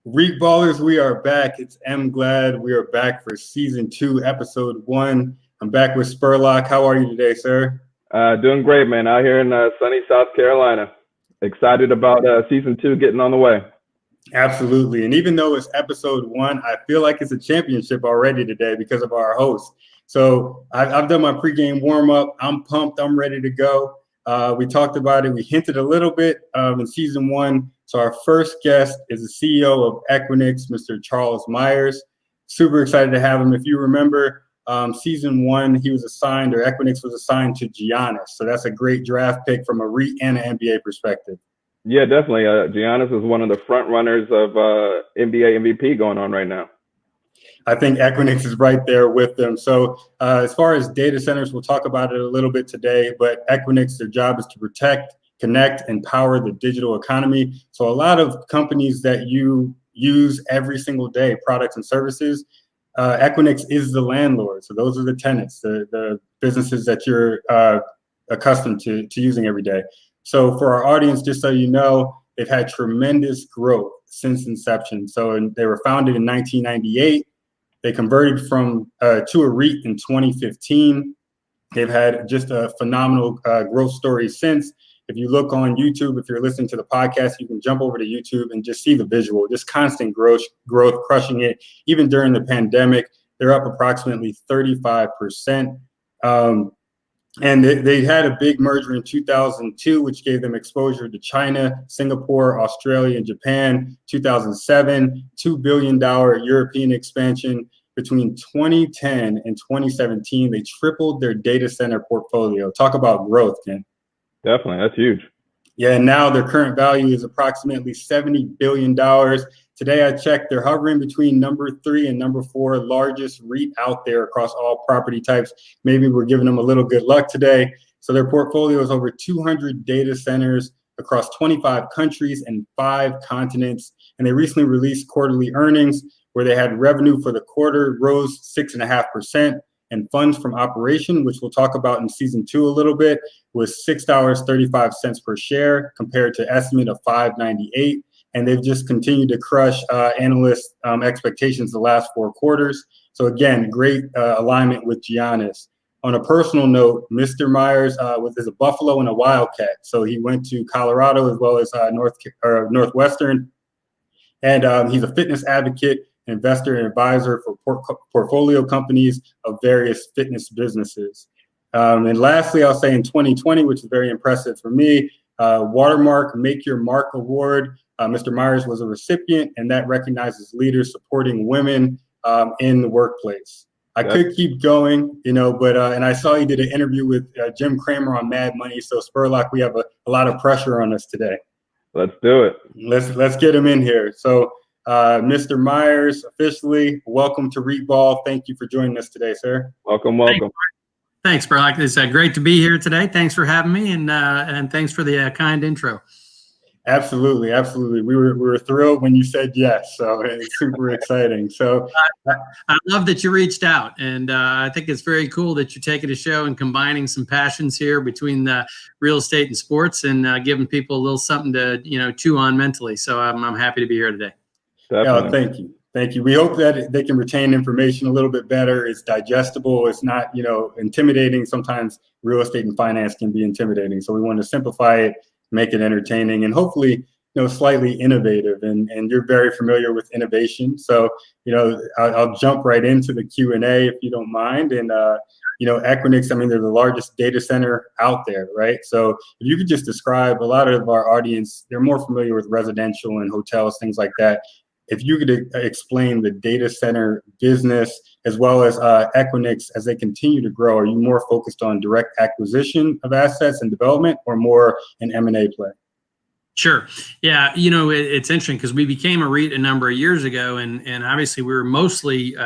REIT Ballers, we are back. It's M Glad. We are back for season 2, episode 1. I'm back with Spurlock. How are you today, sir? Doing great, man. Out here in sunny South Carolina. Excited about season 2 getting on the way. Absolutely. And even though it's episode 1, I feel like it's a championship already today because of our host. So I've done my pregame warm-up. I'm pumped. I'm ready to go. We talked about it. We hinted a little bit in season 1. So our first guest is the CEO of Equinix, Mr. Charles Meyers. Super excited to have him. If you remember, season 1, he was assigned, or Equinix was assigned to Giannis. So that's a great draft pick from a REIT and an NBA perspective. Yeah, definitely. Giannis is one of the front runners of NBA MVP going on right now. I think Equinix is right there with them. So as far as data centers, we'll talk about it a little bit today, but Equinix, their job is to protect, connect, and power the digital economy. So a lot of companies that you use every single day, products and services, Equinix is the landlord. So those are the tenants, the businesses that you're accustomed to using every day. So for our audience, just so you know, they've had tremendous growth since inception. So they were founded in 1998. They converted from to a REIT in 2015. They've had just a phenomenal growth story since. If you look on YouTube, if you're listening to the podcast, you can jump over to YouTube and just see the visual, just constant growth, crushing it. Even during the pandemic, they're up approximately 35%. And they had a big merger in 2002, which gave them exposure to China, Singapore, Australia, and Japan. 2007, $2 billion European expansion. Between 2010 and 2017, they tripled their data center portfolio. Talk about growth, Ken. Definitely, that's huge. Yeah, and now their current value is approximately $70 billion. Today I checked, they're hovering between number 3 and number 4 largest REIT out there across all property types. Maybe we're giving them a little good luck today. So their portfolio is over 200 data centers across 25 countries and 5 continents. And they recently released quarterly earnings where they had revenue for the quarter rose 6.5%. And funds from operation, which we'll talk about in season 2 a little bit, was $6.35 per share compared to estimate of $5.98. And they've just continued to crush analyst expectations the last 4 quarters. So again, great alignment with Giannis. On a personal note, Mr. Meyers is a Buffalo and a Wildcat. So he went to Colorado as well as Northwestern. And he's a fitness advocate, investor and advisor for portfolio companies of various fitness businesses. And lastly, I'll say in 2020, which is very impressive for me, Watermark Make Your Mark Award. Mr. Meyers was a recipient, and that recognizes leaders supporting women in the workplace. I could keep going, but and I saw you did an interview with Jim Cramer on Mad Money. So Spurlock, we have a lot of pressure on us today. Let's do it. Let's get him in here. So Mr. Meyers, officially, welcome to REIT Ball. Thank you for joining us today, sir. Welcome. Thanks, Spurlock. It's great to be here today. Thanks for having me, and thanks for the kind intro. Absolutely. We were thrilled when you said yes. So it's super exciting. So I love that you reached out, and I think it's very cool that you're taking a show and combining some passions here between the real estate and sports, and giving people a little something to chew on mentally. So I'm happy to be here today. Yeah, thank you. We hope that they can retain information a little bit better. It's digestible. It's not intimidating. Sometimes real estate and finance can be intimidating. So we want to simplify it, make it entertaining, and hopefully slightly innovative. And you're very familiar with innovation, so I'll jump right into the Q&A if you don't mind. And Equinix, they're the largest data center out there, right? So if you could just describe, a lot of our audience, they're more familiar with residential and hotels, things like that. If you could explain the data center business as well as Equinix as they continue to grow, are you more focused on direct acquisition of assets and development, or more an M&A play? Sure. Yeah. It's interesting because we became a REIT a number of years ago, and obviously we were mostly,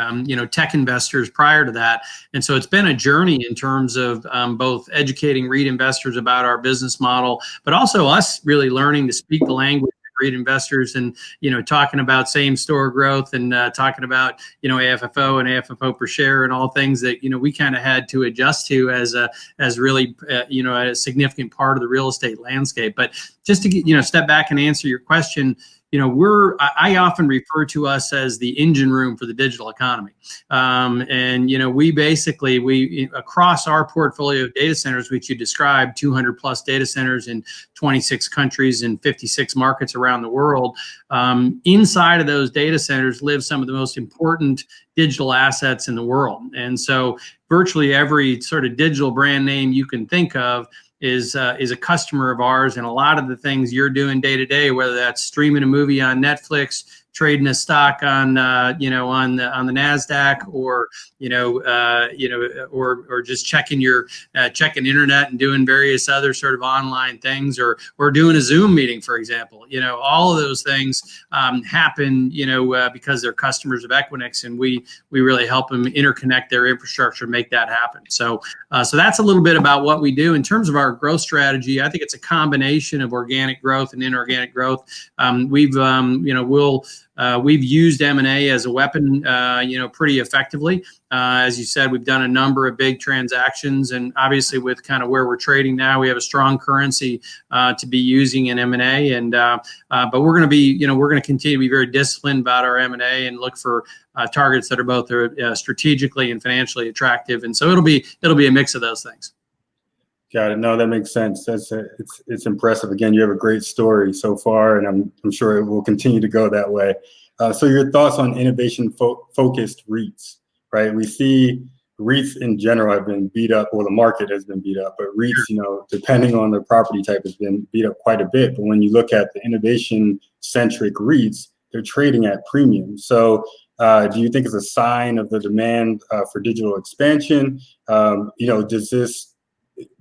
tech investors prior to that. And so it's been a journey in terms of both educating REIT investors about our business model, but also us really learning to speak the language REIT investors, and talking about same store growth and talking about AFFO and AFFO per share and all things that we kind of had to adjust to as really a significant part of the real estate landscape. But just to step back and answer your question, I often refer to us as the engine room for the digital economy. And we across our portfolio of data centers, which you described, 200 plus data centers in 26 countries and 56 markets around the world. Inside of those data centers live some of the most important digital assets in the world. And so virtually every sort of digital brand name you can think of is a customer of ours, and a lot of the things you're doing day to day, whether that's streaming a movie on Netflix, trading a stock on on the NASDAQ, or or just checking internet and doing various other sort of online things, or doing a Zoom meeting, for example. All of those things happen because they're customers of Equinix, and we really help them interconnect their infrastructure, make that happen. So that's a little bit about what we do in terms of our growth strategy. I think it's a combination of organic growth and inorganic growth. We've used M&A as a weapon, pretty effectively. As you said, we've done a number of big transactions, and obviously with kind of where we're trading now, we have a strong currency to be using in M&A. And but we're going to be, we're going to continue to be very disciplined about our M&A and look for targets that are both strategically and financially attractive. And so it'll be a mix of those things. Got it. No, that makes sense. It's impressive. Again, you have a great story so far, and I'm sure it will continue to go that way. So your thoughts on innovation-focused REITs, right? We see REITs in general have been beat up, or the market has been beat up, but REITs, depending on the property type, has been beat up quite a bit. But when you look at the innovation-centric REITs, they're trading at premium. So do you think it's a sign of the demand for digital expansion? Does this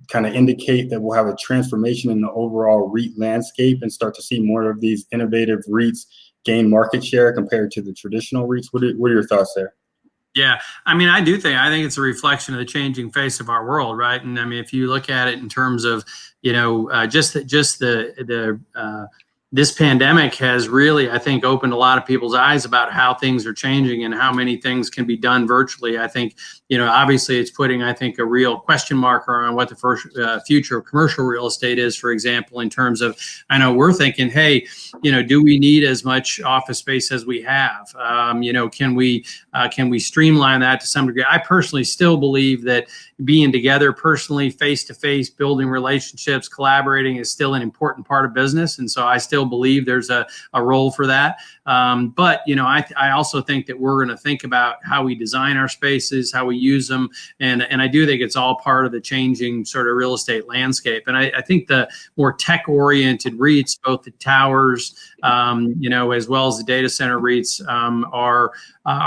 kind of indicate that we'll have a transformation in the overall REIT landscape and start to see more of these innovative REITs gain market share compared to the traditional REITs? What are your thoughts there? Yeah, I mean, I think it's a reflection of the changing face of our world, right? And I mean, if you look at it in terms of, this pandemic has really, I think, opened a lot of people's eyes about how things are changing and how many things can be done virtually. I think, obviously it's putting, I think, a real question mark around what the future of commercial real estate is, for example, in terms of, I know we're thinking, hey, do we need as much office space as we have? Can we streamline that to some degree? I personally still believe that being together personally, face-to-face, building relationships, collaborating is still an important part of business. And so I still believe there's a role for that. But, I also think that we're going to think about how we design our spaces, how we use them. And I do think it's all part of the changing sort of real estate landscape. And I think the more tech-oriented REITs, both the towers, as well as the data center REITs, are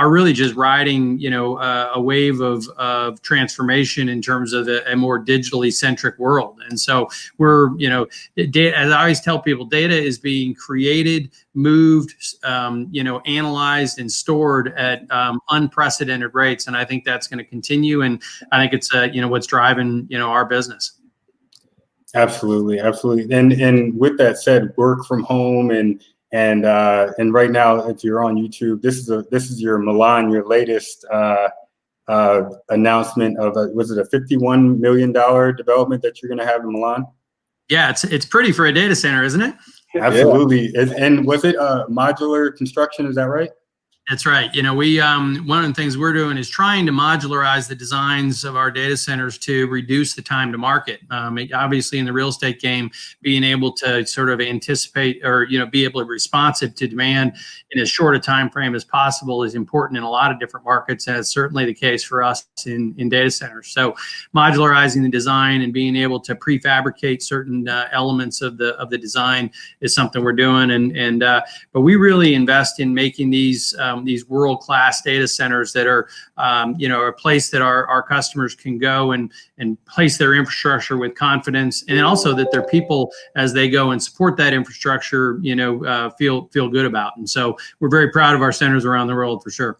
really just riding, a wave of transformation in terms of a more digitally centric world. And so we're, as I always tell people, data is being created, moved, analyzed and stored at unprecedented rates. And I think that's going to continue. And I think it's, what's driving, our business. Absolutely. Absolutely. And with that said, work from home and right now, if you're on YouTube, this is your Milan, your latest announcement of was it a $51 million development that you're going to have in Milan? Yeah, it's pretty for a data center, isn't it? Absolutely. Yeah. And was it modular construction? Is that right? That's right. We one of the things we're doing is trying to modularize the designs of our data centers to reduce the time to market. Obviously, in the real estate game, being able to sort of anticipate or be able to be responsive to demand in as short a time frame as possible is important in a lot of different markets, and it's certainly the case for us in data centers. So, modularizing the design and being able to prefabricate certain elements of the design is something we're doing. But we really invest in making these world-class data centers that are, a place that our customers can go and place their infrastructure with confidence, and also that their people, as they go and support that infrastructure, feel good about. And so we're very proud of our centers around the world for sure.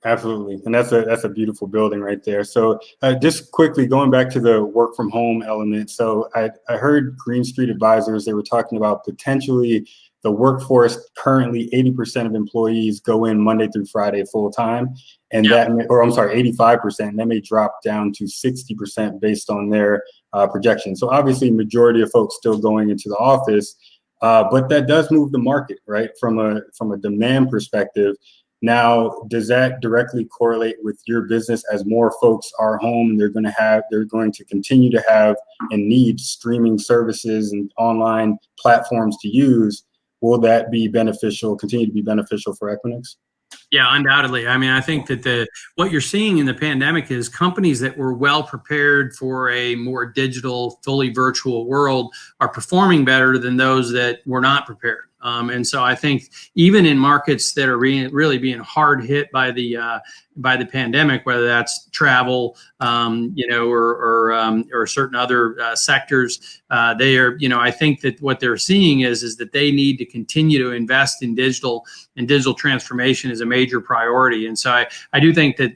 Absolutely, and that's a beautiful building right there. So just quickly going back to the work from home element. So I heard Green Street Advisors, they were talking about potentially the workforce currently 80% of employees go in Monday through Friday full time, and that, or I'm sorry, 85%. That may drop down to 60% based on their projections. So obviously, majority of folks still going into the office, but that does move the market, right? From a demand perspective. Now, does that directly correlate with your business as more folks are home and they're going to continue to have and need streaming services and online platforms to use? Will that be beneficial, continue to be beneficial for Equinix? Yeah, undoubtedly. I mean, I think that what you're seeing in the pandemic is companies that were well prepared for a more digital, fully virtual world are performing better than those that were not prepared. And so I think even in markets that are really being hard hit by the pandemic, whether that's travel, or certain other sectors, they are, I think that what they're seeing is that they need to continue to invest in digital, and digital transformation is a major priority. And so I do think that,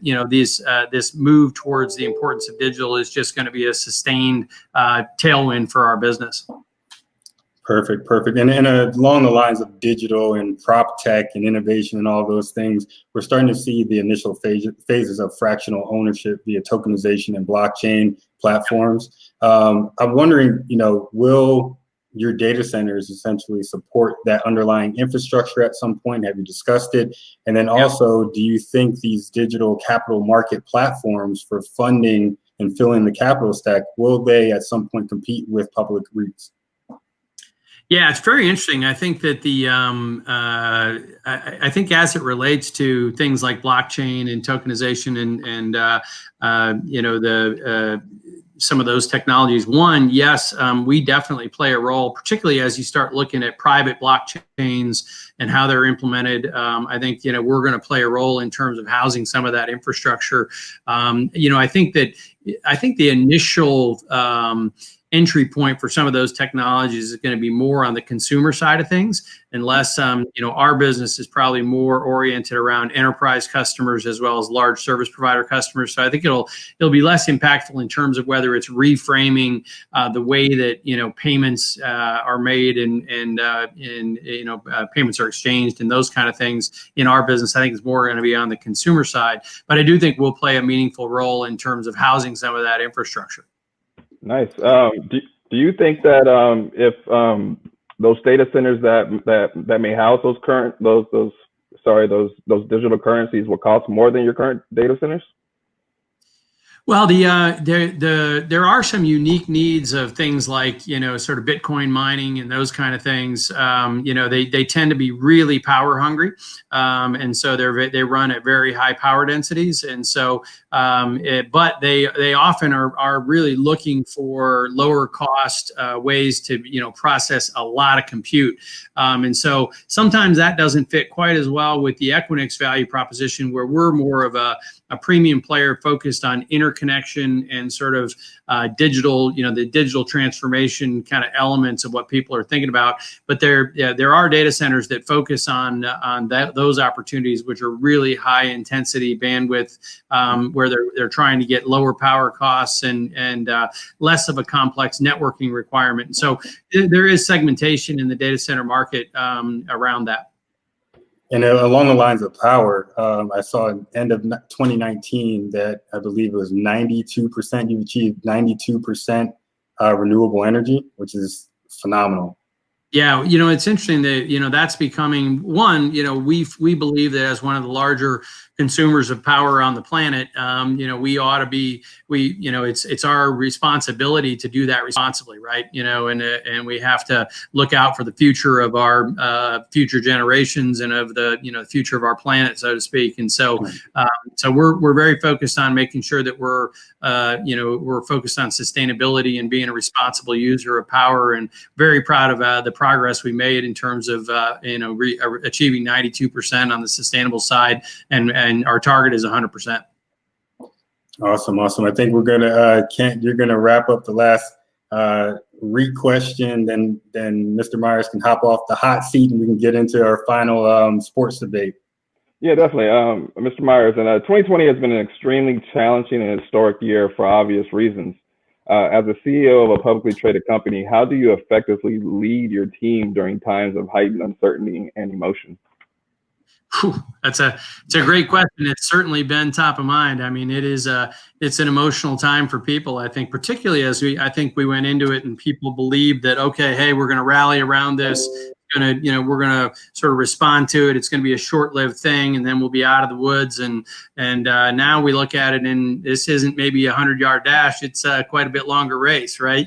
this move towards the importance of digital is just going to be a sustained tailwind for our business. Perfect. And along the lines of digital and prop tech and innovation and all those things, we're starting to see the initial phases of fractional ownership via tokenization and blockchain platforms. I'm wondering, will your data centers essentially support that underlying infrastructure at some point? Have you discussed it? And then also, do you think these digital capital market platforms for funding and filling the capital stack, will they at some point compete with public REITs? Yeah, it's very interesting. I think that I think as it relates to things like blockchain and tokenization and some of those technologies, yes, we definitely play a role, particularly as you start looking at private blockchains and how they're implemented. I think, we're going to play a role in terms of housing some of that infrastructure. I think the initial entry point for some of those technologies is going to be more on the consumer side of things, unless our business is probably more oriented around enterprise customers as well as large service provider customers. So I think it'll be less impactful in terms of whether it's reframing the way that payments are made and payments are exchanged and those kind of things in our business. I think it's more going to be on the consumer side, but I do think we'll play a meaningful role in terms of housing some of that infrastructure. Nice. Do you think that if those data centers that may house those digital currencies will cost more than your current data centers? Well, there are some unique needs of things like, sort of Bitcoin mining and those kind of things. They tend to be really power hungry. And so they run at very high power densities. And so, but they often are really looking for lower cost ways to, process a lot of compute. And so sometimes that doesn't fit quite as well with the Equinix value proposition, where we're more of a premium player focused on interconnection and sort of digital, the digital transformation kind of elements of what people are thinking about. But there are data centers that focus on those opportunities, which are really high intensity bandwidth, where they're trying to get lower power costs and less of a complex networking requirement. And so there is segmentation in the data center market around that. And along the lines of power, I saw at the end of 2019 that I believe it was 92%, you've achieved 92% renewable energy, which is phenomenal. Yeah, it's interesting that, that's becoming one, we believe that as one of the larger consumers of power on the planet, we ought to be, it's our responsibility to do that responsibly, right? And we have to look out for the future of our future generations and of the, future of our planet, so to speak. And so, so we're very focused on making sure that we're focused on sustainability and being a responsible user of power, and very proud of the progress we made in terms of achieving 92% on the sustainable side, and our target is 100%. Awesome. I think we're gonna Kent, you're gonna wrap up the last REIT question, then Mr. Meyers can hop off the hot seat and we can get into our final sports debate. Yeah, definitely. Mr. Meyers, and 2020 has been an extremely challenging and historic year for obvious reasons. as a CEO of a publicly traded company, how do you effectively lead your team during times of heightened uncertainty and emotion? Whew, it's a great question. It's certainly been top of mind. I mean, it's an emotional time for people. I think, particularly as I think we went into it and people believed that, okay, hey, we're going to rally around this. We're going to sort of respond to it. It's going to be a short-lived thing, and then we'll be out of the woods. And now we look at it, and this isn't maybe a 100-yard dash. It's quite a bit longer race, right?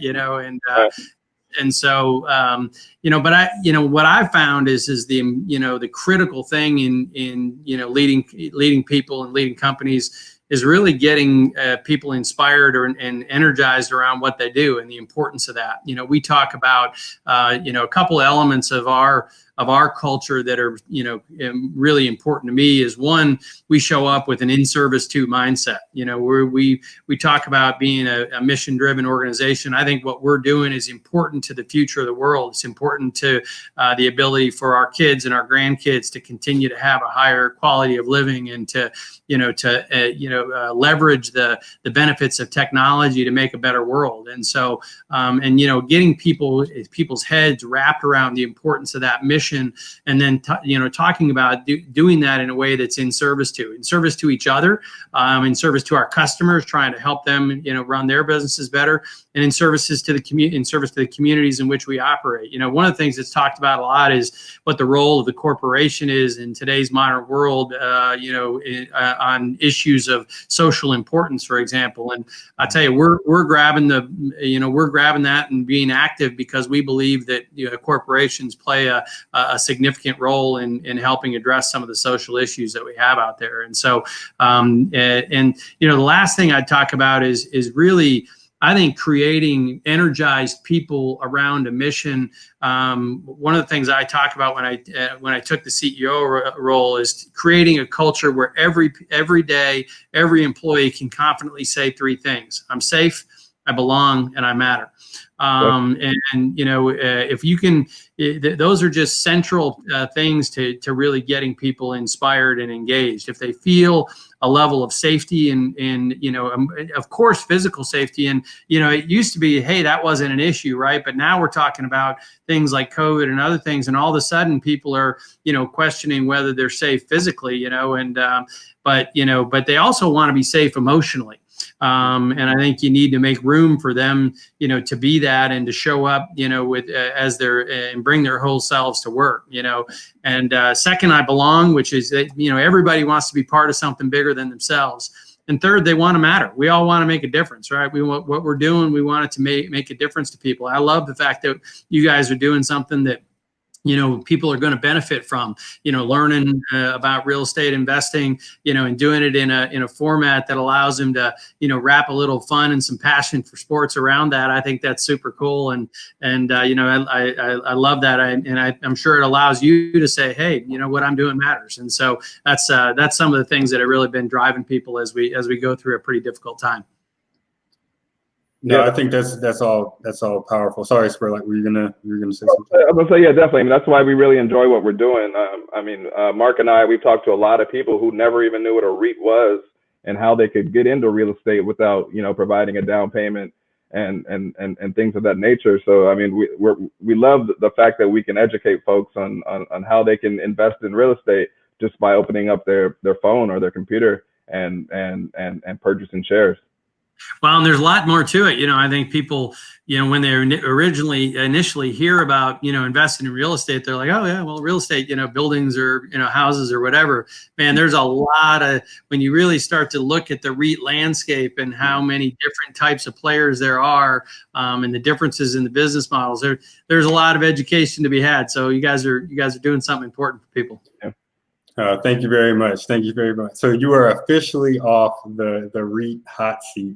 And so, but what I found is the critical thing in leading people and leading companies is really getting people inspired and energized around what they do and the importance of that. We talk about, a couple elements of our culture that are, really important to me is, one, we show up with an in-service to mindset. We talk about being a mission-driven organization. I think what we're doing is important to the future of the world. It's important to the ability for our kids and our grandkids to continue to have a higher quality of living and to leverage the benefits of technology to make a better world. And so, getting people's heads wrapped around the importance of that mission, and then talking about doing that in a way that's in service to each other, in service to our customers, trying to help them run their businesses better, and in service to the communities in which we operate. One of the things that's talked about a lot is what the role of the corporation is in today's modern world, on issues of social importance, for example. And I tell you, we're grabbing that and being active because we believe that corporations play a significant role in helping address some of the social issues that we have out there. And so, the last thing I'd talk about is really, I think, creating energized people around a mission. One of the things I talk about when I took the CEO role is creating a culture where every day, every employee can confidently say three things: I'm safe, I belong, and I matter. If you can, those are just central things to really getting people inspired and engaged. If they feel a level of safety and of course, physical safety. And, it used to be, hey, that wasn't an issue, right? But now we're talking about things like COVID and other things. And all of a sudden people are, questioning whether they're safe physically, but they also want to be safe emotionally. And I think you need to make room for them, to be that and to show up, with as they're and bring their whole selves to work, And second, I belong, which is that, everybody wants to be part of something bigger than themselves. And third, they want to matter. We all want to make a difference, right? We want what we're doing. We want it to make a difference to people. I love the fact that you guys are doing something that people are going to benefit from, learning about real estate investing, and doing it in a format that allows them to, wrap a little fun and some passion for sports around that. I think that's super cool. And I love that. I'm sure it allows you to say, hey, what I'm doing matters. And so that's some of the things that have really been driving people as we go through a pretty difficult time. No, I think that's all powerful. Sorry, Spur, were you gonna say something? I'm gonna say, yeah, definitely. I mean, that's why we really enjoy what we're doing. Mark and I, we've talked to a lot of people who never even knew what a REIT was and how they could get into real estate without, providing a down payment and things of that nature. So, I mean, we love the fact that we can educate folks on how they can invest in real estate just by opening up their phone or their computer and purchasing shares. Well, and there's a lot more to it. I think people, when they initially hear about, investing in real estate, they're like, oh yeah, well, real estate, buildings or, houses or whatever. Man, there's a lot of, when you really start to look at the REIT landscape and how many different types of players there are, and the differences in the business models, there's a lot of education to be had. So you guys are doing something important for people. Yeah. Thank you very much. Thank you very much. So you are officially off the REIT hot seat.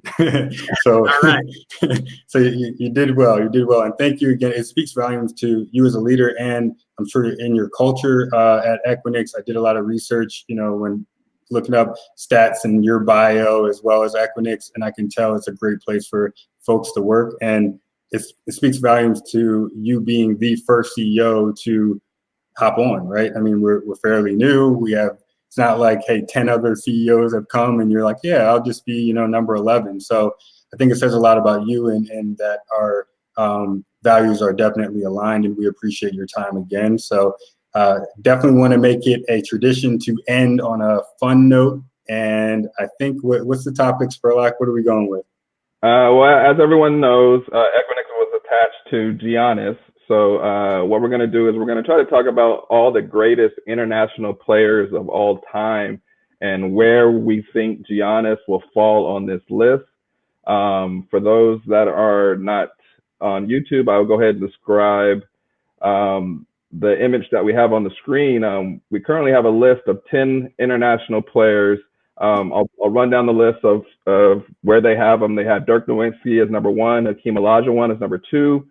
So, all right. So you did well. You did well, and thank you again. It speaks volumes to you as a leader, and I'm sure in your culture at Equinix. I did a lot of research, when looking up stats in your bio as well as Equinix, and I can tell it's a great place for folks to work, and it speaks volumes to you being the first CEO to hop on, right? I mean, we're fairly new. It's not like, hey, 10 other CEOs have come and you're like, yeah, I'll just be, number 11. So I I think it says a lot about you and that our values are definitely aligned, and we appreciate your time again. So definitely want to make it a tradition to end on a fun note. And I think what's the topic, Spurlock? What are we going with? Well, as everyone knows, Equinix was attached to Giannis. So what we're going to do is we're going to try to talk about all the greatest international players of all time and where we think Giannis will fall on this list. For those that are not on YouTube, I will go ahead and describe the image that we have on the screen. We currently have a list of 10 international players. I'll run down the list of where they have them. They have Dirk Nowitzki as number 1, Hakeem Olajuwon as number 2,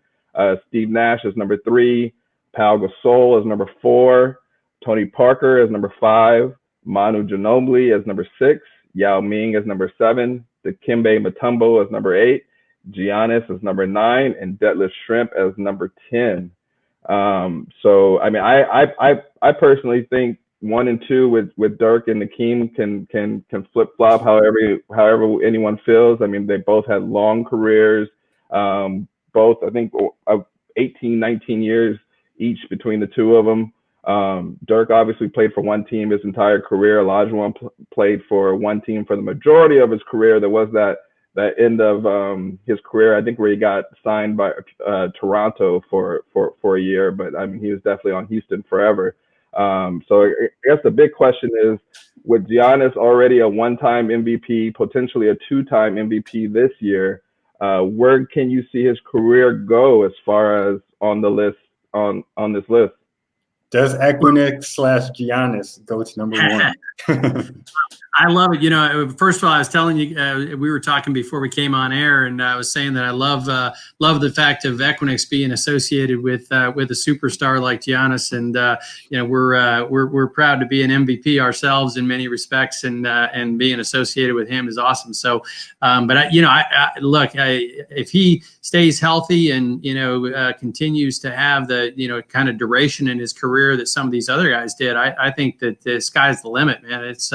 Steve Nash as number 3, Pau Gasol as number 4, Tony Parker as number 5, Manu Ginobili as number 6, Yao Ming as number 7, Dikembe Mutombo as number 8, Giannis as number 9, and Detlef Schrempf as number 10. So I mean, I personally think 1 and 2 with Dirk and Hakeem can flip flop however anyone feels. I mean, they both had long careers, both I think 18, 19 years each between the two of them. Dirk obviously played for one team his entire career. Olajuwon played for one team for the majority of his career. There was that end of his career, I think, where he got signed by Toronto for a year, but I mean, he was definitely on Houston forever. So I guess the big question is, with Giannis already a one-time MVP, potentially a two-time MVP this year, where can you see his career go as far as on the list, on this list? Does Equinix / Giannis go to number 1? I love it. You know, first of all, I was telling you, we were talking before we came on air, and I was saying that I love the fact of Equinix being associated with a superstar like Giannis, and you know, we're proud to be an MVP ourselves in many respects, and being associated with him is awesome. So, but if he stays healthy and continues to have the kind of duration in his career that some of these other guys did, I think that the sky's the limit, man. It's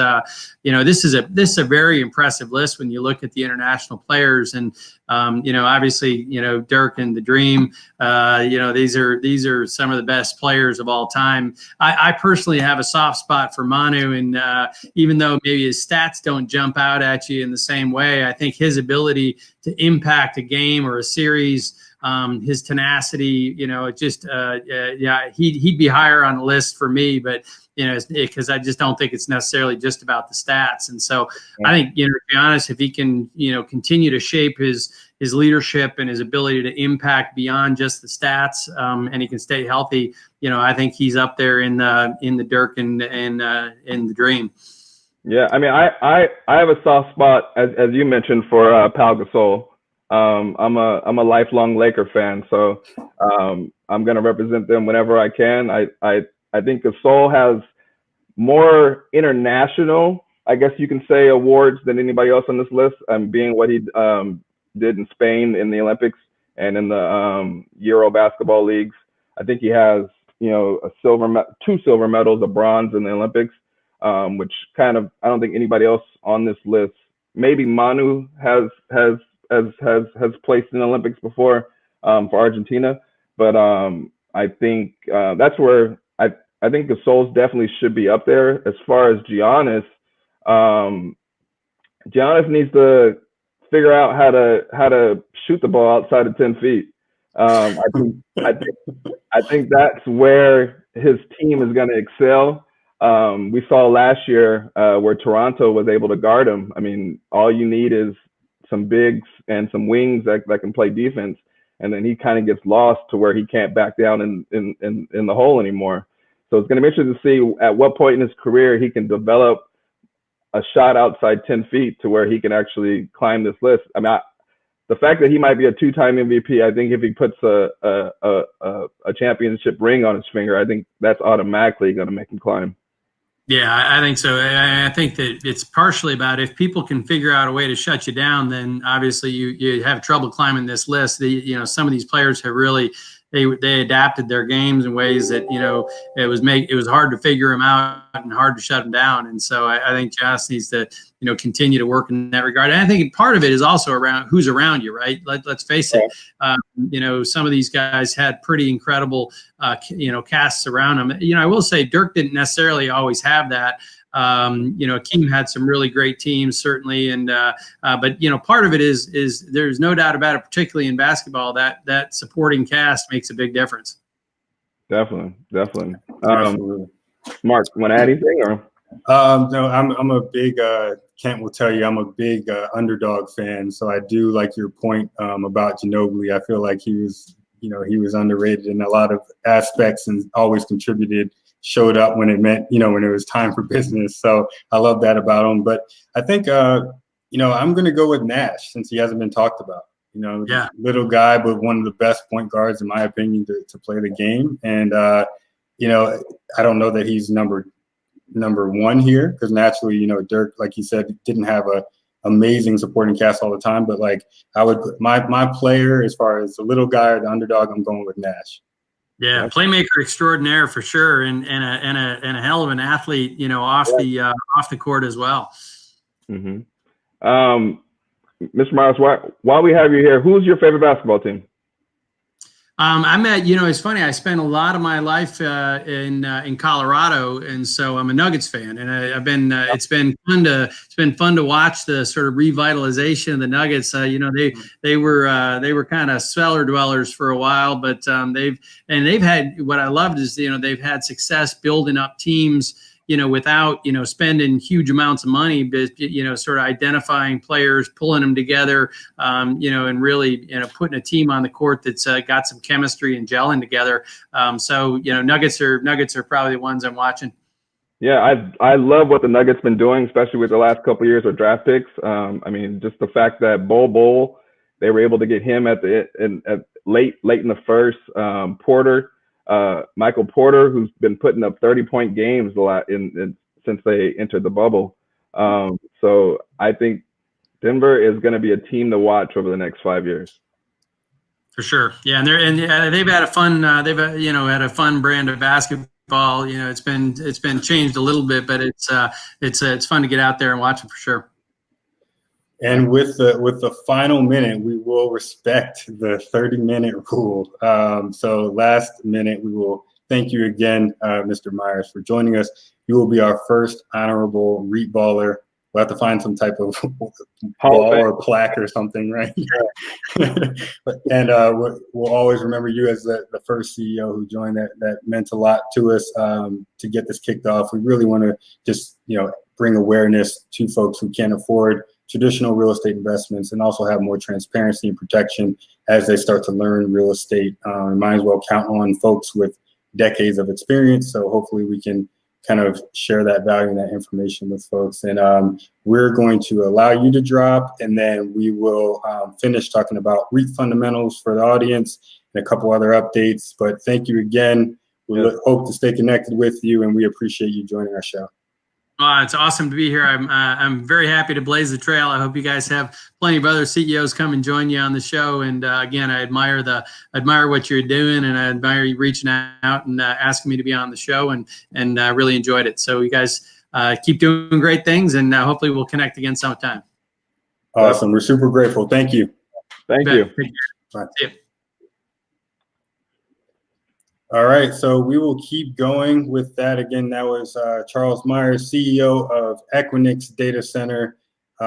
this is a very impressive list when you look at the international players, and obviously Dirk and the Dream. These are some of the best players of all time. I personally have a soft spot for Manu, and even though maybe his stats don't jump out at you in the same way, I think his ability to impact a game or a series, his tenacity, he'd be higher on the list for me, but because I just don't think it's necessarily just about the stats. And so I think, to be honest, if he can, continue to shape his leadership and his ability to impact beyond just the stats, and he can stay healthy, I think he's up there in the Dirk and the Dream. Yeah, I mean, I have a soft spot, as you mentioned, for Pau Gasol. I'm a lifelong Laker fan, so I'm going to represent them whenever I can. I think Gasol has more international, I guess you can say, awards than anybody else on this list, being what he did in Spain in the Olympics and in the Euro basketball leagues. I think he has, two silver medals, a bronze in the Olympics, which kind of, I don't think anybody else on this list, maybe Manu has placed in the Olympics before for Argentina, but I think that's where I think Gasol's definitely should be up there. As far as Giannis, Giannis needs to figure out how to shoot the ball outside of 10 feet. I think that's where his team is going to excel. We saw last year where Toronto was able to guard him. I mean, all you need is some bigs and some wings that can play defense, and then he kind of gets lost to where he can't back down in the hole anymore. So it's going to be interesting to see at what point in his career he can develop a shot outside 10 feet to where he can actually climb this list. I mean, the fact that he might be a two-time MVP, I think if he puts a championship ring on his finger, I think that's automatically going to make him climb. Yeah, I think so. I think that it's partially about if people can figure out a way to shut you down, then obviously you have trouble climbing this list. Some of these players have really they adapted their games in ways that it was hard to figure them out and hard to shut them down. And so I think Giannis needs to continue to work in that regard. And I think part of it is also around who's around you, right? Let's face it. Some of these guys had pretty incredible, casts around them. I will say Dirk didn't necessarily always have that. Akeem had some really great teams, certainly, but part of it is there's no doubt about it, particularly in basketball, that supporting cast makes a big difference. Definitely. Mark, want to add anything or? No, I'm a big Kent will tell you I'm a big underdog fan. So I do like your point about Ginobili. I feel like he was underrated in a lot of aspects and always contributed. Showed up when it meant, when it was time for business. So I love that about him. But I think, I'm going to go with Nash since he hasn't been talked about. Little guy, but one of the best point guards, in my opinion, to play the game. And, I don't know that he's number one here because naturally, Dirk, like you said, didn't have a amazing supporting cast all the time. But like I would put my player as far as the little guy or the underdog, I'm going with Nash. Yeah, playmaker extraordinaire for sure, and a hell of an athlete, off the court as well. Mm-hmm. Mr. Meyers, while we have you here, who's your favorite basketball team? It's funny. I spent a lot of my life in Colorado, and so I'm a Nuggets fan. And it's been fun to watch the sort of revitalization of the Nuggets. They were kind of cellar dwellers for a while, but they've had, what I loved is they've had success building up teams. Without, spending huge amounts of money, but, sort of identifying players, pulling them together, and really, putting a team on the court that's got some chemistry and gelling together. Nuggets are probably the ones I'm watching. Yeah, I love what the Nuggets been doing, especially with the last couple of years with draft picks. Just the fact that Bol, they were able to get him at late in the first. Michael Porter, who's been putting up 30-point games a lot since they entered the bubble. So I think Denver is going to be a team to watch over the next 5 years. For sure, yeah, and they've had a fun had a fun brand of basketball. It's been changed a little bit, but it's fun to get out there and watch it for sure. And with the final minute, we will respect the 30-minute rule. So last minute, we will thank you again, Mr. Meyers, for joining us. You will be our first honorable REIT baller. We'll have to find some type of ball or plaque or something, right? And we'll always remember you as the first CEO who joined. That meant a lot to us to get this kicked off. We really want to just bring awareness to folks who can't afford traditional real estate investments and also have more transparency and protection as they start to learn real estate. Might as well count on folks with decades of experience. So hopefully we can kind of share that value and that information with folks. And we're going to allow you to drop, and then we will finish talking about REIT fundamentals for the audience and a couple other updates. But thank you again. We hope to stay connected with you, and we appreciate you joining our show. It's awesome to be here. I'm very happy to blaze the trail. I hope you guys have plenty of other CEOs come and join you on the show. And again, I admire what you're doing, and I admire you reaching out and asking me to be on the show, and really enjoyed it. So you guys keep doing great things, and hopefully we'll connect again sometime. Awesome. We're super grateful. Thank you. Thank you. Bye. See you. All right, so we will keep going with that. Again, that was Charles Meyers, CEO of Equinix Data Center. He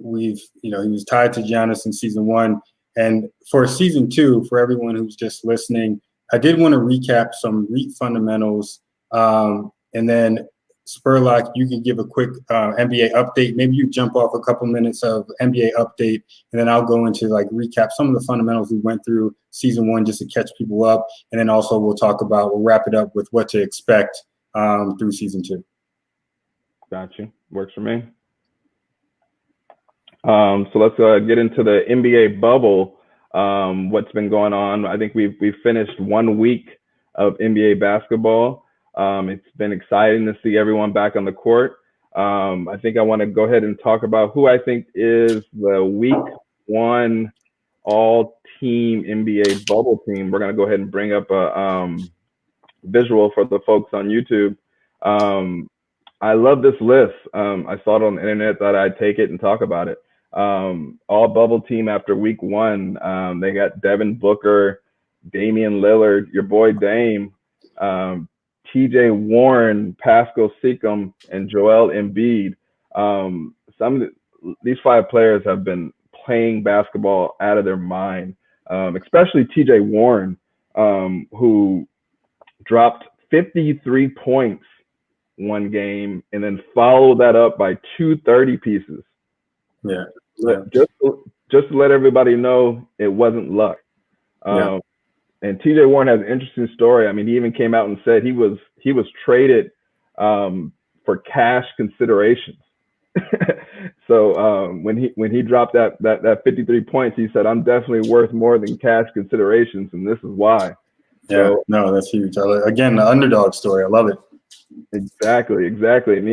was tied to Giannis in season 1. And for season 2, for everyone who's just listening, I did want to recap some REIT fundamentals. And then Spurlock, you can give a quick NBA update. Maybe you jump off a couple minutes of NBA update, and then I'll go into recap some of the fundamentals we went through season 1 just to catch people up. And then also we'll wrap it up with what to expect through season 2. Gotcha. Works for me. So let's get into the NBA bubble. What's been going on? I think we've finished 1 week of NBA basketball. It's been exciting to see everyone back on the court. I think I want to go ahead and talk about who I think is the week 1 all-team NBA bubble team. We're going to go ahead and bring up a visual for the folks on YouTube. I love this list. I saw it on the internet, thought I'd take it and talk about it. All bubble team after week 1. They got Devin Booker, Damian Lillard, your boy Dame, TJ Warren, Pascal Siakam, and Joel Embiid. These 5 players have been playing basketball out of their mind, especially TJ Warren, who dropped 53 points one game and then followed that up by 2 30 pieces. Yeah. Just to let everybody know, it wasn't luck. And TJ Warren has an interesting story. I mean, he even came out and said he was traded for cash considerations. So when he dropped that 53 points, he said, "I'm definitely worth more than cash considerations, and this is why." Yeah, so, no, that's huge. Again, the underdog story. I love it. Exactly. And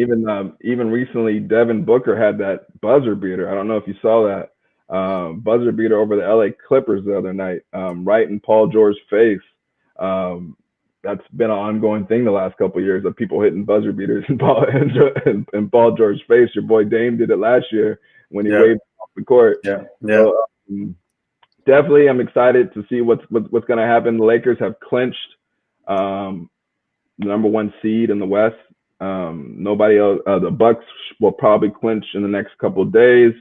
even recently, Devin Booker had that buzzer beater. I don't know if you saw that buzzer beater over the LA Clippers the other night, right in Paul George's face. That's been an ongoing thing the last couple of years, of people hitting buzzer beaters in Paul George's face. Your boy Dame did it last year when he waved off the court. So, definitely, I'm excited to see what's going to happen. The Lakers have clinched the number 1 seed in the West. Nobody else. The Bucks will probably clinch in the next couple of days.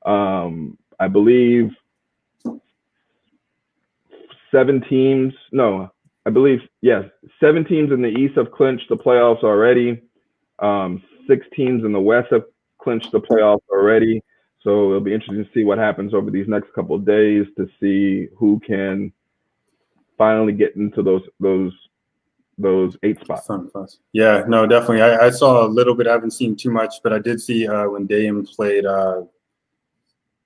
I believe 7 teams. No, I believe 7 teams in the East have clinched the playoffs already. 6 teams in the West have clinched the playoffs already. So it'll be interesting to see what happens over these next couple of days to see who can finally get into those 8 spots. Yeah, no, definitely. I saw a little bit. I haven't seen too much, but I did see when Dame played.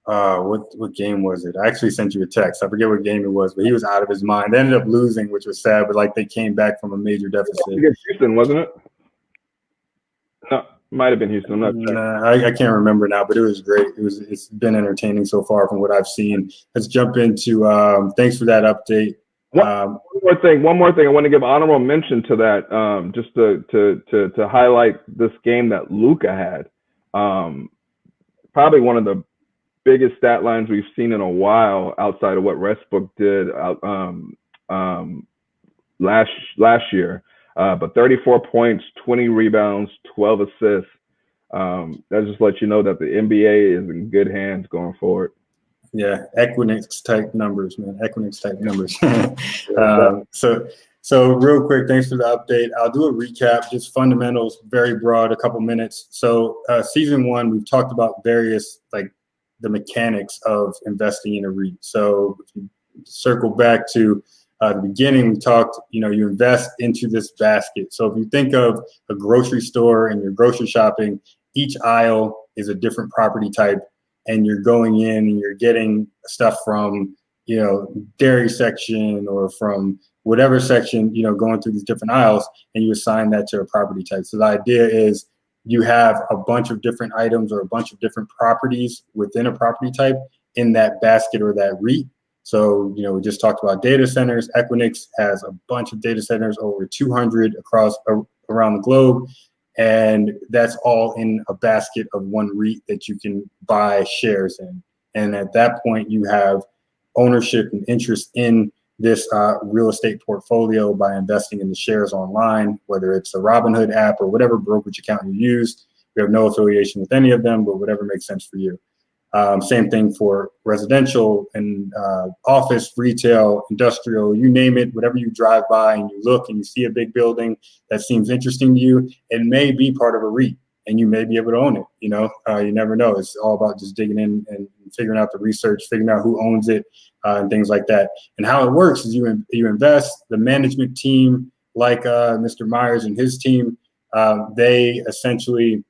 What game was it? I actually sent you a text. I forget what game it was, but he was out of his mind. They ended up losing, which was sad. But like they came back from a major deficit. Against Houston, wasn't it? No, might have been Houston. I'm not sure. I can't remember now, but it was great. It's been entertaining so far from what I've seen. Let's jump into. Thanks for that update. One more thing. I want to give honorable mention to that, just to highlight this game that Luka had. Probably one of the biggest stat lines we've seen in a while outside of what Westbrook did last year. But 34 points, 20 rebounds, 12 assists. That just lets you know that the NBA is in good hands going forward. Yeah, Equinix type numbers, man. Equinix type numbers. So real quick, thanks for the update. I'll do a recap, just fundamentals, very broad, a couple minutes. So season 1, we've talked about various the mechanics of investing in a REIT. So if you circle back to the beginning, we talked, you invest into this basket. So if you think of a grocery store and you're grocery shopping, each aisle is a different property type. And you're going in and you're getting stuff from, dairy section or from whatever section, going through these different aisles, and you assign that to a property type. So the idea is you have a bunch of different items or a bunch of different properties within a property type in that basket or that REIT. So, we just talked about data centers. Equinix has a bunch of data centers, over 200 around the globe. And that's all in a basket of one REIT that you can buy shares in. And at that point, you have ownership and interest in this real estate portfolio by investing in the shares online, whether it's a Robinhood app or whatever brokerage account you use. We have no affiliation with any of them, but whatever makes sense for you. Same thing for residential and office, retail, industrial, you name it, whatever you drive by and you look and you see a big building that seems interesting to you, it may be part of a REIT and you may be able to own it. You never know. It's all about just digging in and figuring out the research, figuring out who owns it and things like that. And how it works is you invest, the management team, like Mr. Meyers and his team, they essentially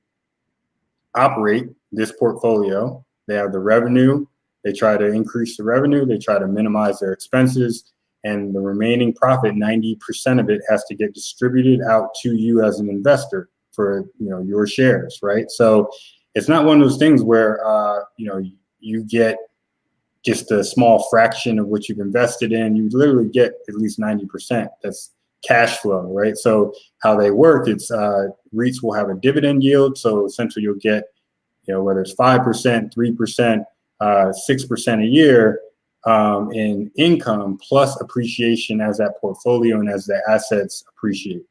operate this portfolio. They have the revenue. They try to increase the revenue. They try to minimize their expenses. And the remaining profit, 90% of it has to get distributed out to you as an investor for your shares, right? So it's not one of those things where you get just a small fraction of what you've invested in. You literally get at least 90%. That's cash flow, right? So how they work, it's REITs will have a dividend yield. So essentially you'll get, whether it's 5%, 3%, 6% a year in income plus appreciation as that portfolio and as the assets appreciate.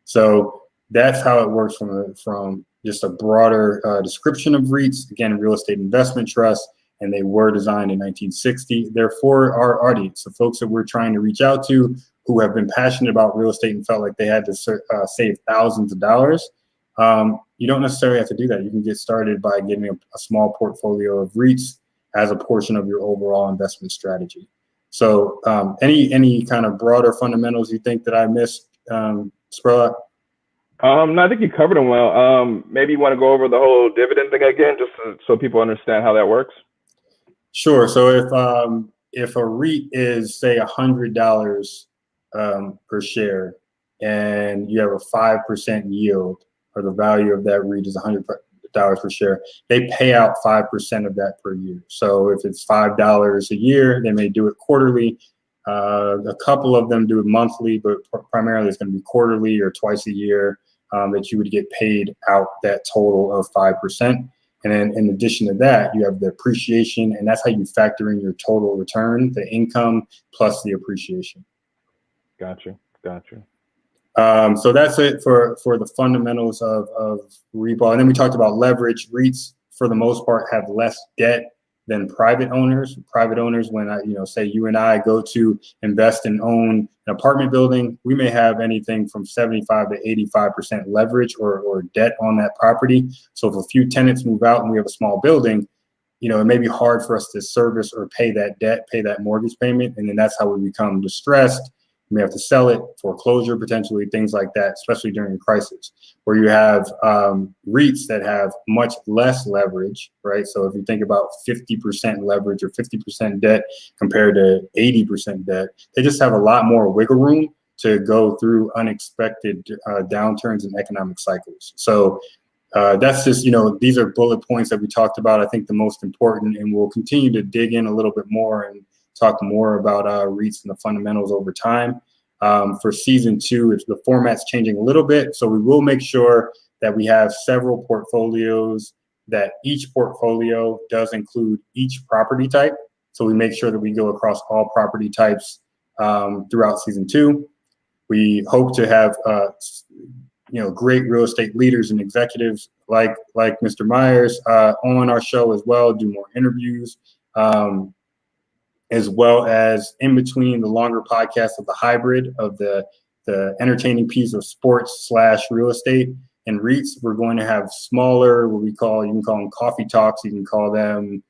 So that's how it works from just a broader description of REITs. Again, real estate investment trust, and they were designed in 1960. They're for our audience, the folks that we're trying to reach out to who have been passionate about real estate and felt like they had to save thousands of dollars. You don't necessarily have to do that. You can get started by getting a small portfolio of REITs as a portion of your overall investment strategy. So any kind of broader fundamentals you think that I missed, Spurlock? No, I think you covered them well. Maybe you want to go over the whole dividend thing again, just so people understand how that works. Sure. So if a REIT is, say, $100 per share, and you have a 5% yield, or the value of that REIT is $100 per share, they pay out 5% of that per year. So if it's $5 a year, they may do it quarterly. A couple of them do it monthly, but primarily it's going to be quarterly or twice a year that you would get paid out that total of 5%. And then in addition to that, you have the appreciation, and that's how you factor in your total return, the income plus the appreciation. Gotcha. So that's it for the fundamentals of repo. And then we talked about leverage. REITs, for the most part, have less debt than private owners. Private owners, when say you and I go to invest and own an apartment building, we may have anything from 75 to 85% leverage or debt on that property. So if a few tenants move out and we have a small building, it may be hard for us to service or pay that debt, pay that mortgage payment. And then that's how we become distressed. You may have to sell it, foreclosure, potentially, things like that, especially during a crisis, where you have REITs that have much less leverage, right? So if you think about 50% leverage or 50% debt compared to 80% debt, they just have a lot more wiggle room to go through unexpected downturns in economic cycles. So that's just, these are bullet points that we talked about, I think the most important, and we'll continue to dig in a little bit more and talk more about REITs and the fundamentals over time. For season 2, the format's changing a little bit, so we will make sure that we have several portfolios, that each portfolio does include each property type. So we make sure that we go across all property types throughout season 2. We hope to have great real estate leaders and executives like Mr. Meyers on our show as well, do more interviews. As well as in between the longer podcasts of the hybrid of the entertaining piece of sports / real estate and REITs, we're going to have smaller, you can call them coffee talks, you can call them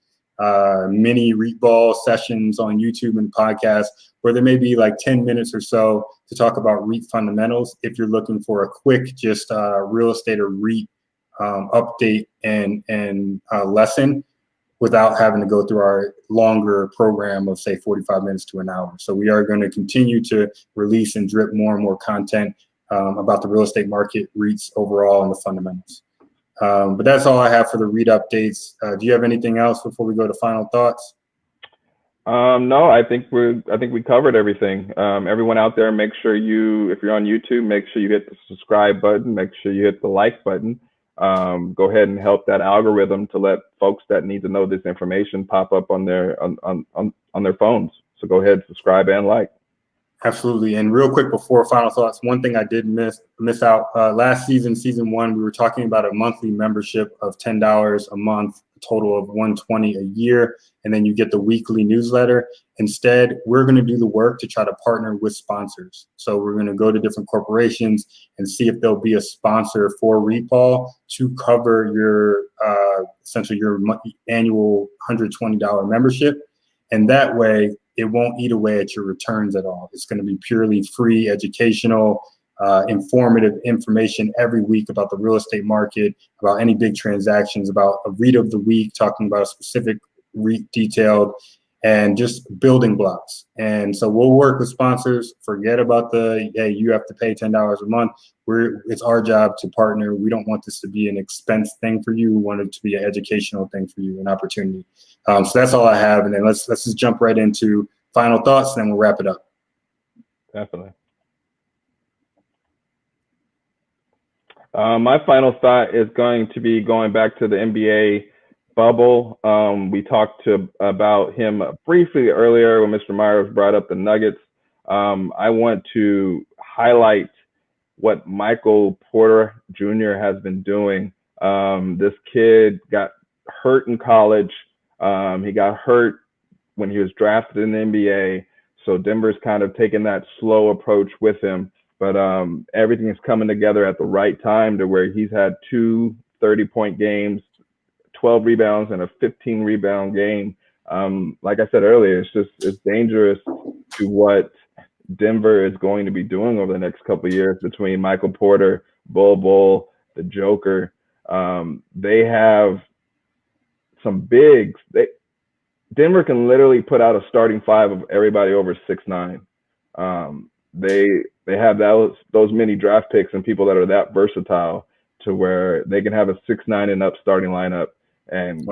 mini REIT ball sessions on YouTube and podcasts, where there may be like 10 minutes or so to talk about REIT fundamentals if you're looking for a quick just real estate or REIT update and lesson, without having to go through our longer program of, say, 45 minutes to an hour. So we are going to continue to release and drip more and more content about the real estate market, REITs overall, and the fundamentals. But that's all I have for the REIT updates. Do you have anything else before we go to final thoughts? No, I think we covered everything. Everyone out there, make sure if you're on YouTube, make sure you hit the subscribe button, make sure you hit the like button. Go ahead and help that algorithm to let folks that need to know this information pop up on their phones. So go ahead, subscribe and like. Absolutely. And real quick before final thoughts, one thing I did miss out last season, season 1, we were talking about a monthly membership of $10 a month, a total of $120 a year, and then you get the weekly newsletter. Instead, we're going to do the work to try to partner with sponsors. So we're going to go to different corporations and see if there'll be a sponsor for REITball to cover your essentially your annual $120 membership. And that way, it won't eat away at your returns at all. It's going to be purely free, educational, informative information every week about the real estate market, about any big transactions, about a REIT of the week, talking about a specific REIT detailed, and just building blocks. And so we'll work with sponsors. Forget about hey, you have to pay $10 a month. It's our job to partner. We don't want this to be an expense thing for you. We want it to be an educational thing for you, an opportunity. So that's all I have. And then let's just jump right into final thoughts, and then we'll wrap it up. Definitely. My final thought is going to be going back to the NBA bubble. We talked about him briefly earlier when Mr. Meyers brought up the Nuggets. I want to highlight what Michael Porter Jr. has been doing. This kid got hurt in college. He got hurt when he was drafted in the NBA. So Denver's kind of taken that slow approach with him. But everything is coming together at the right time to where he's had 2 30-point games, 12 rebounds, and a 15-rebound game. Like I said earlier, it's dangerous to what Denver is going to be doing over the next couple of years between Michael Porter, Bull, the Joker. They have some bigs. Denver can literally put out a starting 5 of everybody over 6'9". They have those many draft picks and people that are that versatile to where they can have a 6'9" and up starting lineup and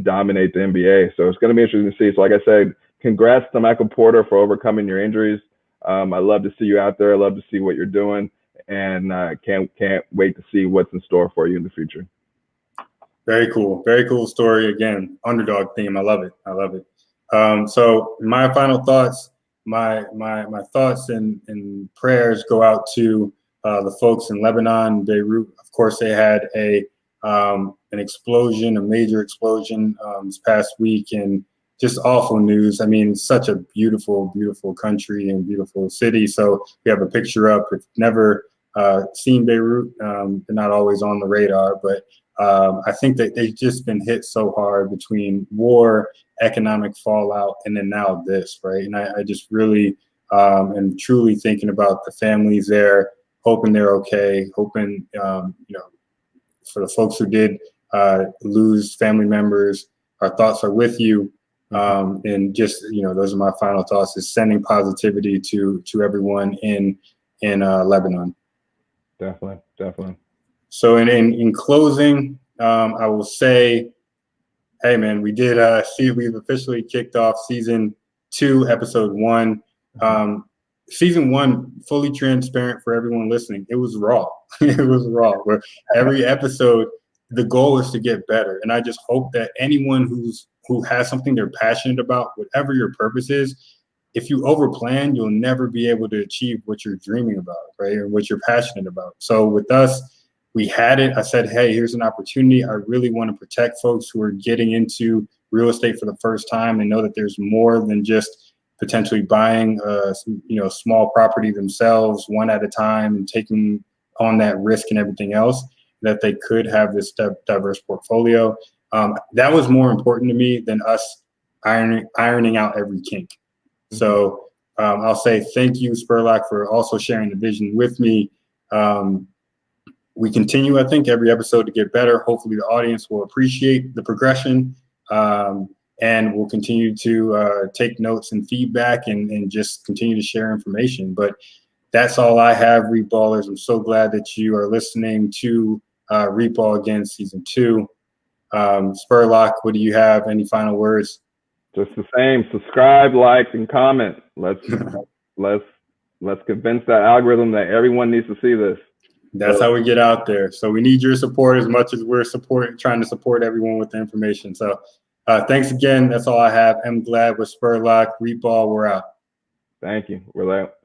dominate the NBA. So it's going to be interesting to see. So like I said, congrats to Michael Porter for overcoming your injuries. I love to see you out there. I love to see what you're doing, and can't wait to see what's in store for you in the future. Very cool story. Again, underdog theme. I love it. So my final thoughts. My thoughts and prayers go out to the folks in Lebanon, Beirut. Of course, they had an explosion, a major explosion this past week, and just awful news. I mean, such a beautiful, beautiful country and beautiful city. So we have a picture up. If you've never seen Beirut, they're not always on the radar, but I think that they've just been hit so hard between war, economic fallout, and then now this, right? And I just really am truly thinking about the families there, hoping they're okay, hoping, for the folks who did lose family members, our thoughts are with you. And just, those are my final thoughts, is sending positivity to everyone in Lebanon. Definitely. So in closing, I will say, hey man, we did we've officially kicked off season 2, episode 1. Season 1, fully transparent for everyone listening. It was raw. Where every episode, the goal is to get better. And I just hope that anyone who has something they're passionate about, whatever your purpose is, if you overplan, you'll never be able to achieve what you're dreaming about, right? Or what you're passionate about. So with us, we had it. I said, hey, here's an opportunity. I really want to protect folks who are getting into real estate for the first time and know that there's more than just potentially buying a small property themselves one at a time and taking on that risk and everything else, that they could have this diverse portfolio. That was more important to me than us ironing out every kink. So I'll say thank you, Spurlock, for also sharing the vision with me. We continue, I think, every episode to get better. Hopefully the audience will appreciate the progression, and we'll continue to take notes and feedback and just continue to share information. But that's all I have, REIT Ballers. I'm so glad that you are listening to REIT Ball Again Season 2. Spurlock, what do you have? Any final words? Just the same. Subscribe, like, and comment. Let's convince that algorithm that everyone needs to see this. That's how we get out there. So we need your support as much as we're trying to support everyone with the information. So thanks again. That's all I have. I'm glad with Spurlock. REIT Ball, we're out. Thank you. We're out.